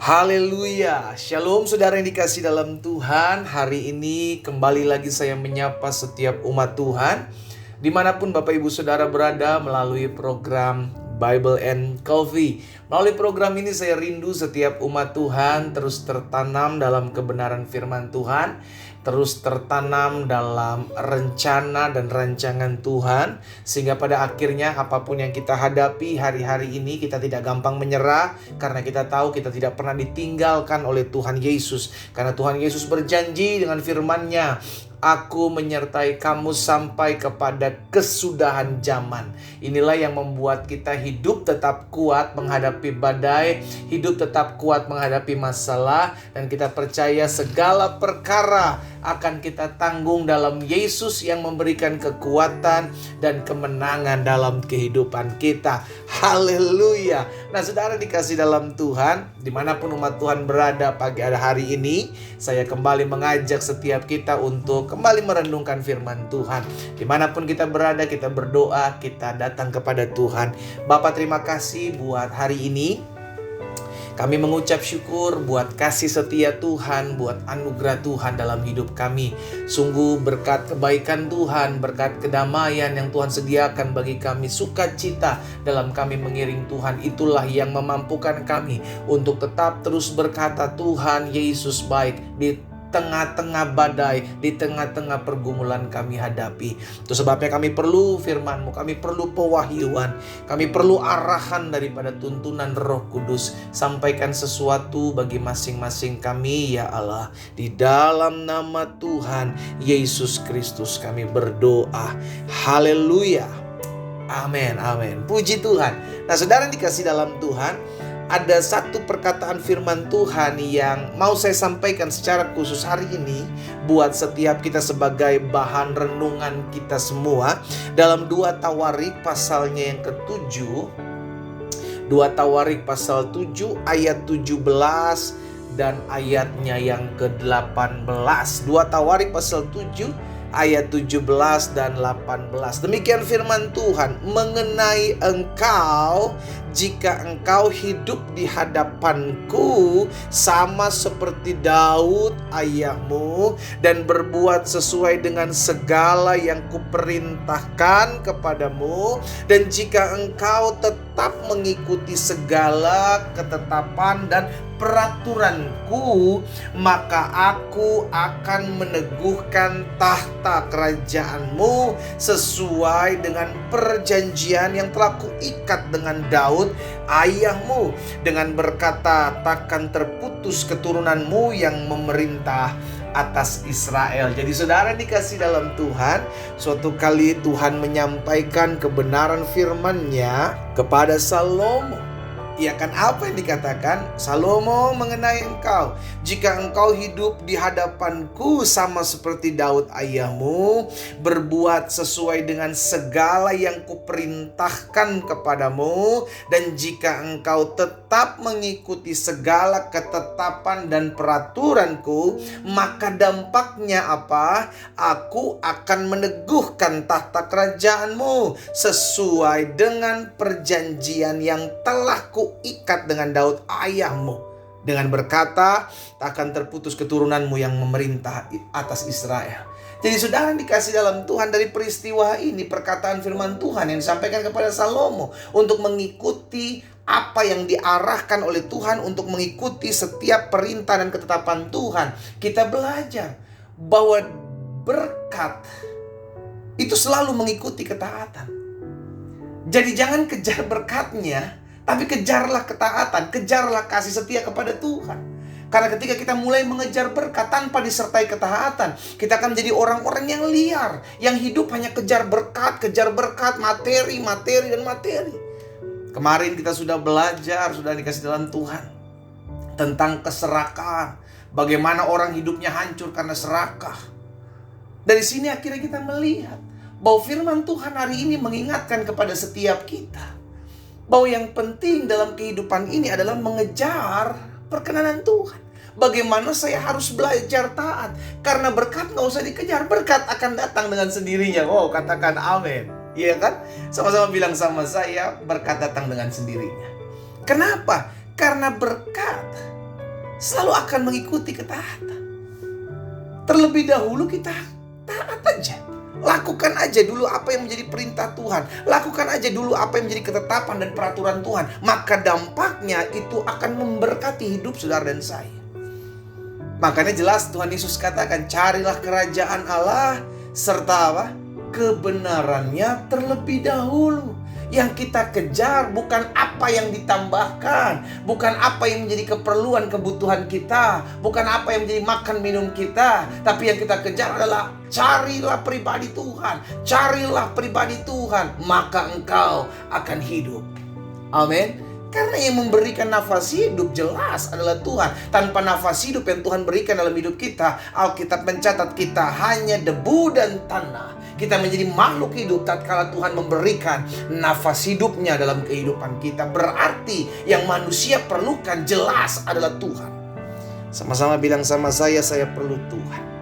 Haleluya, shalom saudara yang dikasih dalam Tuhan. Hari ini kembali lagi saya menyapa setiap umat Tuhan dimanapun Bapak Ibu Saudara berada melalui program Bible and Coffee. Melalui program ini saya rindu setiap umat Tuhan terus tertanam dalam kebenaran firman Tuhan, terus tertanam dalam rencana dan rancangan Tuhan, sehingga pada akhirnya apapun yang kita hadapi hari-hari ini kita tidak gampang menyerah, karena kita tahu kita tidak pernah ditinggalkan oleh Tuhan Yesus. Karena Tuhan Yesus berjanji dengan firman-Nya, Aku menyertai kamu sampai kepada kesudahan zaman. Inilah yang membuat kita hidup tetap kuat menghadapi badai, hidup tetap kuat menghadapi masalah, dan kita percaya segala perkara akan kita tanggung dalam Yesus yang memberikan kekuatan dan kemenangan dalam kehidupan kita. Haleluya. Nah, saudara dikasih dalam Tuhan, dimanapun umat Tuhan berada pagi hari ini, saya kembali mengajak setiap kita untuk kembali merenungkan firman Tuhan. Dimanapun kita berada, kita berdoa, kita datang kepada Tuhan. Bapa, terima kasih buat hari ini. Kami mengucap syukur buat kasih setia Tuhan, buat anugerah Tuhan dalam hidup kami. Sungguh berkat kebaikan Tuhan, berkat kedamaian yang Tuhan sediakan bagi kami, sukacita dalam kami mengiring Tuhan. Itulah yang memampukan kami untuk tetap terus berkata, Tuhan Yesus baik di tengah-tengah badai, di tengah-tengah pergumulan kami hadapi. Itu sebabnya kami perlu firman-Mu, kami perlu pewahyuan, kami perlu arahan daripada tuntunan Roh Kudus. Sampaikan sesuatu bagi masing-masing kami, ya Allah. Di dalam nama Tuhan Yesus Kristus kami berdoa. Haleluya. Amin, amin. Puji Tuhan. Nah, saudara dikasih dalam Tuhan, ada satu perkataan firman Tuhan yang mau saya sampaikan secara khusus hari ini buat setiap kita sebagai bahan renungan kita semua. Dalam 2 Tawarik pasalnya yang ke-7, 2 Tawarik pasal 7 ayat 17 dan ayatnya yang ke-18. 2 Tawarik pasal 7 ayat 17 dan 18. Demikian firman Tuhan mengenai engkau, jika engkau hidup di hadapanku sama seperti Daud ayahmu dan berbuat sesuai dengan segala yang kuperintahkan kepadamu, dan jika engkau tetap mengikuti segala ketetapan dan peraturanku, maka aku akan meneguhkan tahta kerajaanmu sesuai dengan perjanjian yang telah kuikat dengan Daud ayahmu, dengan berkata, takkan terputus keturunanmu yang memerintah atas Israel. Jadi saudara dikasih dalam Tuhan, suatu kali Tuhan menyampaikan kebenaran firman-Nya kepada Salomo. Ya kan, apa yang dikatakan Salomo mengenai engkau, jika engkau hidup di hadapanku sama seperti Daud ayahmu, berbuat sesuai dengan segala yang kuperintahkan kepadamu, dan jika engkau tetap mengikuti segala ketetapan dan peraturanku, maka dampaknya apa? Aku akan meneguhkan tahta kerajaanmu sesuai dengan perjanjian yang telah ikat dengan Daud ayahmu, dengan berkata, takkan terputus keturunanmu yang memerintah atas Israel. Jadi saudara dikasih dalam Tuhan, dari peristiwa ini perkataan firman Tuhan yang disampaikan kepada Salomo untuk mengikuti apa yang diarahkan oleh Tuhan, untuk mengikuti setiap perintah dan ketetapan Tuhan. Kita belajar bahwa berkat itu selalu mengikuti ketaatan. Jadi jangan kejar berkatnya, tapi kejarlah ketaatan, kejarlah kasih setia kepada Tuhan. Karena ketika kita mulai mengejar berkat tanpa disertai ketaatan, kita akan menjadi orang-orang yang liar, yang hidup hanya kejar berkat, materi, dan materi. Kemarin kita sudah belajar, sudah dikasih dalam Tuhan, tentang keserakahan. Bagaimana orang hidupnya hancur karena serakah. Dari sini akhirnya kita melihat bahwa firman Tuhan hari ini mengingatkan kepada setiap kita bahwa yang penting dalam kehidupan ini adalah mengejar perkenanan Tuhan. Bagaimana saya harus belajar taat, karena berkat gak usah dikejar, berkat akan datang dengan sendirinya. Wow, katakan amin. Iya kan? Sama-sama bilang sama saya, berkat datang dengan sendirinya. Kenapa? Karena berkat selalu akan mengikuti ketaatan. Terlebih dahulu kita taat aja. Lakukan aja dulu apa yang menjadi perintah Tuhan. Lakukan aja dulu apa yang menjadi ketetapan dan peraturan Tuhan. Maka dampaknya itu akan memberkati hidup saudara dan saya. Makanya jelas Tuhan Yesus katakan, carilah kerajaan Allah serta apa? Kebenarannya terlebih dahulu. Yang kita kejar bukan apa yang ditambahkan, bukan apa yang menjadi keperluan kebutuhan kita, bukan apa yang menjadi makan minum kita, tapi yang kita kejar adalah carilah pribadi Tuhan, carilah pribadi Tuhan, maka engkau akan hidup. Amin. Karena yang memberikan nafas hidup jelas adalah Tuhan. Tanpa nafas hidup yang Tuhan berikan dalam hidup kita, Alkitab mencatat kita hanya debu dan tanah. Kita menjadi makhluk hidup tatkala Tuhan memberikan nafas hidupnya dalam kehidupan kita. Berarti yang manusia perlukan jelas adalah Tuhan. Sama-sama bilang sama saya perlu Tuhan.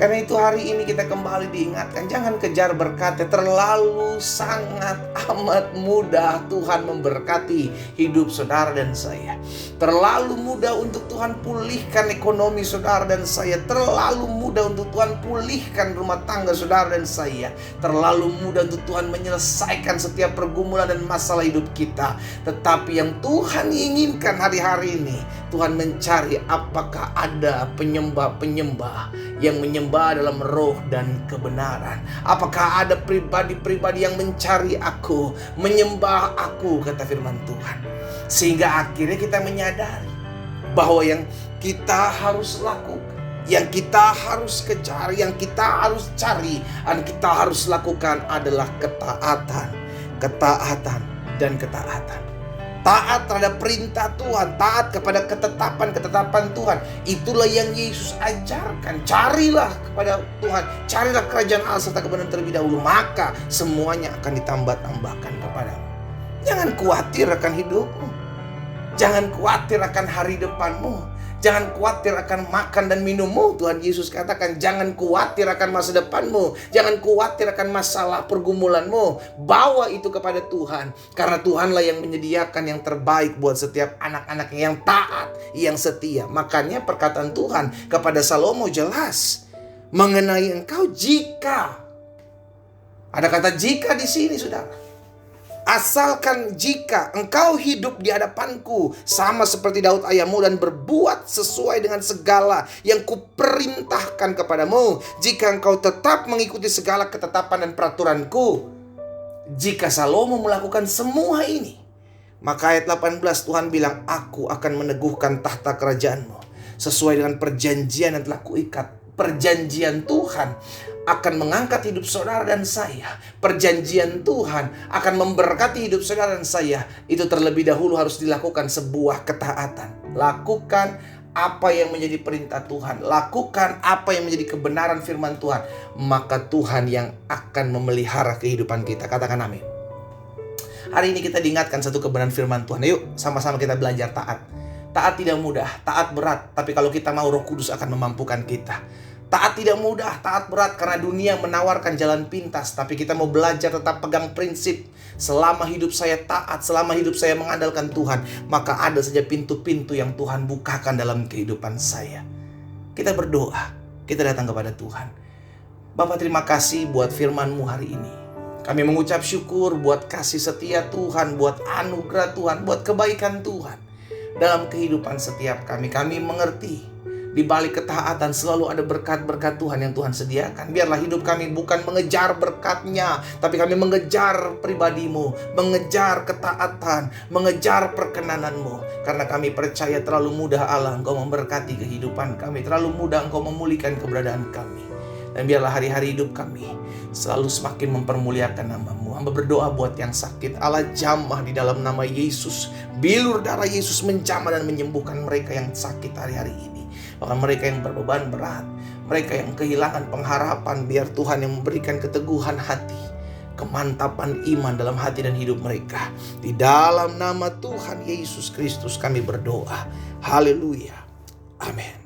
Karena itu hari ini kita kembali diingatkan, jangan kejar berkat. Terlalu sangat amat mudah Tuhan memberkati hidup saudara dan saya. Terlalu mudah untuk Tuhan pulihkan ekonomi saudara dan saya. Terlalu mudah untuk Tuhan pulihkan rumah tangga saudara dan saya. Terlalu mudah untuk Tuhan menyelesaikan setiap pergumulan dan masalah hidup kita. Tetapi yang Tuhan inginkan hari-hari ini, Tuhan mencari apakah ada penyembah-penyembah yang menyembah dalam roh dan kebenaran. Apakah ada pribadi-pribadi yang mencari aku, menyembah aku, kata firman Tuhan. Sehingga akhirnya kita menyadari bahwa yang kita harus lakukan, yang kita harus kejar, yang kita harus cari, dan kita harus lakukan adalah ketaatan, ketaatan, dan ketaatan. Taat terhadap perintah Tuhan, taat kepada ketetapan-ketetapan Tuhan. Itulah yang Yesus ajarkan. Carilah kepada Tuhan, carilah kerajaan Allah serta kebenaran terlebih dahulu, maka semuanya akan ditambah-tambahkan kepadamu. Jangan khawatir akan hidupmu. Jangan khawatir akan hari depanmu. Jangan khawatir akan makan dan minummu. Tuhan Yesus katakan, jangan khawatir akan masa depanmu. Jangan khawatir akan masalah pergumulanmu. Bawa itu kepada Tuhan. Karena Tuhanlah yang menyediakan yang terbaik buat setiap anak-anaknya yang taat, yang setia. Makanya perkataan Tuhan kepada Salomo jelas mengenai engkau, jika. Ada kata jika di sini, saudara. Asalkan jika engkau hidup di hadapanku sama seperti Daud ayahmu dan berbuat sesuai dengan segala yang kuperintahkan kepadamu, jika engkau tetap mengikuti segala ketetapan dan peraturanku. Jika Salomo melakukan semua ini, maka ayat 18 Tuhan bilang, aku akan meneguhkan tahta kerajaanmu sesuai dengan perjanjian yang telah kuikat. Perjanjian Tuhan akan mengangkat hidup saudara dan saya. Perjanjian Tuhan akan memberkati hidup saudara dan saya. Itu terlebih dahulu harus dilakukan sebuah ketaatan. Lakukan apa yang menjadi perintah Tuhan. Lakukan apa yang menjadi kebenaran firman Tuhan. Maka Tuhan yang akan memelihara kehidupan kita. Katakan amin. Hari ini kita diingatkan satu kebenaran firman Tuhan. Yuk sama-sama kita belajar taat. Taat tidak mudah, taat berat. Tapi kalau kita mau, Roh Kudus akan memampukan kita. Taat tidak mudah, taat berat karena dunia menawarkan jalan pintas. Tapi kita mau belajar tetap pegang prinsip. Selama hidup saya taat, selama hidup saya mengandalkan Tuhan, maka ada saja pintu-pintu yang Tuhan bukakan dalam kehidupan saya. Kita berdoa, kita datang kepada Tuhan. Bapa, terima kasih buat firman-Mu hari ini. Kami mengucap syukur buat kasih setia Tuhan, buat anugerah Tuhan, buat kebaikan Tuhan dalam kehidupan setiap kami. Kami mengerti di balik ketaatan selalu ada berkat-berkat Tuhan yang Tuhan sediakan. Biarlah hidup kami bukan mengejar berkat-Nya, tapi kami mengejar pribadi-Mu, mengejar ketaatan, mengejar perkenanan-Mu. Karena kami percaya terlalu mudah Allah Engkau memberkati kehidupan kami, terlalu mudah Engkau memulihkan keberadaan kami. Dan biarlah hari-hari hidup kami selalu semakin mempermuliakan nama-Mu. Hamba berdoa buat yang sakit, Allah jamah di dalam nama Yesus. Bilur darah Yesus menjamah dan menyembuhkan mereka yang sakit hari-hari ini. Bahkan mereka yang berbeban berat, mereka yang kehilangan pengharapan, biar Tuhan yang memberikan keteguhan hati, kemantapan iman dalam hati dan hidup mereka. Di dalam nama Tuhan Yesus Kristus kami berdoa. Haleluya. Amin.